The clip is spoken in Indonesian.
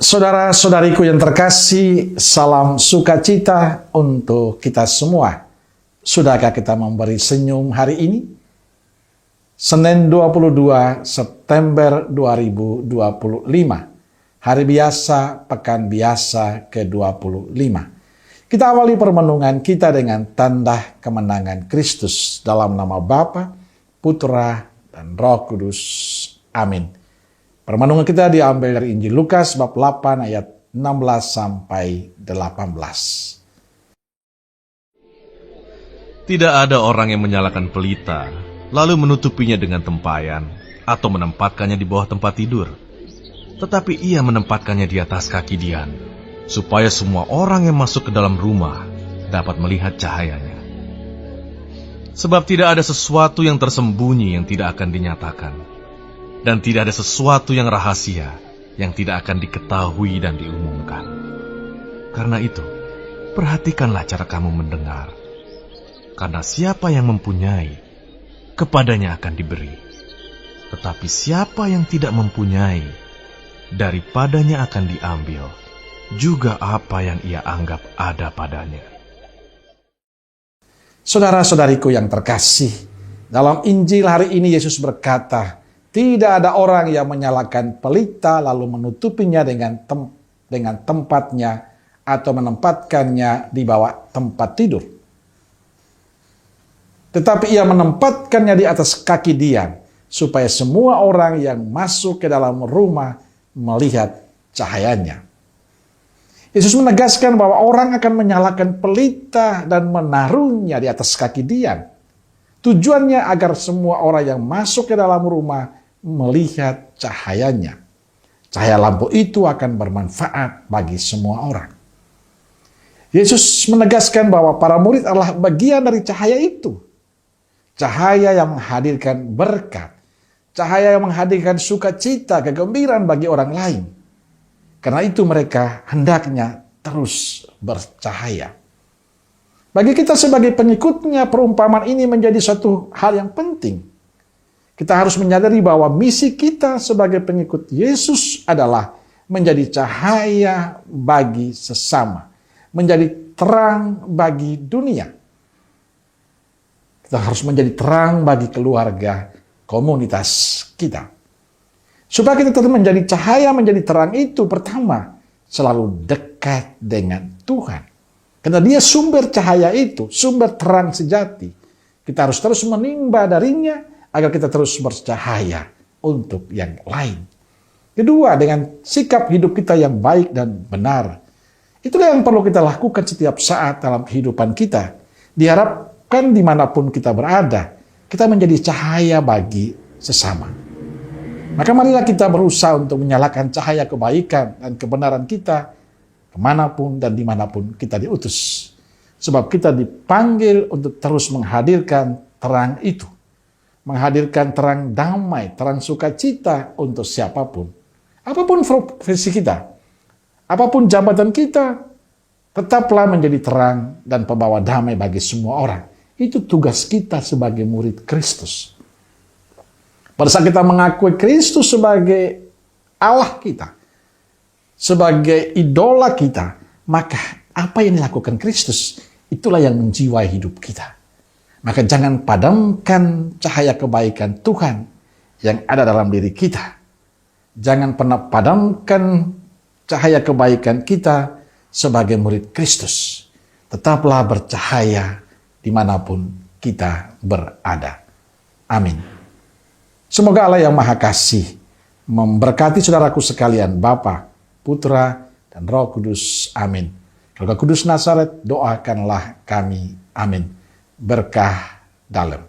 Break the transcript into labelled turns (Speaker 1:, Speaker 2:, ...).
Speaker 1: Saudara-saudariku yang terkasih, salam sukacita untuk kita semua. Sudahkah kita memberi senyum hari ini? Senin 22 September 2025. Hari biasa, pekan biasa ke-25. Kita awali permenungan kita dengan tanda kemenangan Kristus dalam nama Bapa, Putra, dan Roh Kudus. Amin. Permenungan kita diambil dari Injil Lukas bab 8 ayat 16 sampai 18.
Speaker 2: Tidak ada orang yang menyalakan pelita, lalu menutupinya dengan tempayan, atau menempatkannya di bawah tempat tidur. Tetapi ia menempatkannya di atas kaki dian, supaya semua orang yang masuk ke dalam rumah dapat melihat cahayanya. Sebab tidak ada sesuatu yang tersembunyi yang tidak akan dinyatakan, dan tidak ada sesuatu yang rahasia yang tidak akan diketahui dan diumumkan. Karena itu, perhatikanlah cara kamu mendengar. Karena siapa yang mempunyai, kepadanya akan diberi. Tetapi siapa yang tidak mempunyai, daripadanya akan diambil juga apa yang ia anggap ada padanya.
Speaker 1: Saudara-saudariku yang terkasih, dalam Injil hari ini Yesus berkata, tidak ada orang yang menyalakan pelita lalu menutupinya dengan tempatnya atau menempatkannya di bawah tempat tidur. Tetapi ia menempatkannya di atas kaki dian, supaya semua orang yang masuk ke dalam rumah melihat cahayanya. Yesus menegaskan bahwa orang akan menyalakan pelita dan menaruhnya di atas kaki dian. Tujuannya agar semua orang yang masuk ke dalam rumah melihat cahayanya. Cahaya lampu itu akan bermanfaat bagi semua orang. Yesus menegaskan bahwa para murid adalah bagian dari cahaya itu. Cahaya yang menghadirkan berkat. Cahaya yang menghadirkan sukacita, kegembiraan bagi orang lain. Karena itu mereka hendaknya terus bercahaya. Bagi kita sebagai pengikutnya, perumpamaan ini menjadi suatu hal yang penting. Kita harus menyadari bahwa misi kita sebagai pengikut Yesus adalah menjadi cahaya bagi sesama, menjadi terang bagi dunia. Kita harus menjadi terang bagi keluarga, komunitas kita. Supaya kita tetap menjadi cahaya, menjadi terang itu, pertama, selalu dekat dengan Tuhan. Karena dia sumber cahaya itu, sumber terang sejati. Kita harus terus menimba darinya, agar kita terus bercahaya untuk yang lain. Kedua, dengan sikap hidup kita yang baik dan benar. Itulah yang perlu kita lakukan setiap saat dalam kehidupan kita. Diharapkan dimanapun kita berada, kita menjadi cahaya bagi sesama. Maka marilah kita berusaha untuk menyalakan cahaya kebaikan dan kebenaran kita kemanapun dan dimanapun kita diutus. Sebab kita dipanggil untuk terus menghadirkan terang itu. Menghadirkan terang damai, terang sukacita untuk siapapun. Apapun profesi kita, apapun jabatan kita, tetaplah menjadi terang dan pembawa damai bagi semua orang. Itu tugas kita sebagai murid Kristus. Pada saat kita mengakui Kristus sebagai Allah kita, sebagai idola kita, maka apa yang dilakukan Kristus, itulah yang menjiwai hidup kita. Maka jangan padamkan cahaya kebaikan Tuhan yang ada dalam diri kita. Jangan pernah padamkan cahaya kebaikan kita sebagai murid Kristus. Tetaplah bercahaya dimanapun kita berada. Amin. Semoga Allah yang Maha Kasih memberkati saudaraku sekalian, Bapa, Putra, dan Roh Kudus. Amin. Roh Kudus Nazaret, doakanlah kami. Amin. Berkah dalam.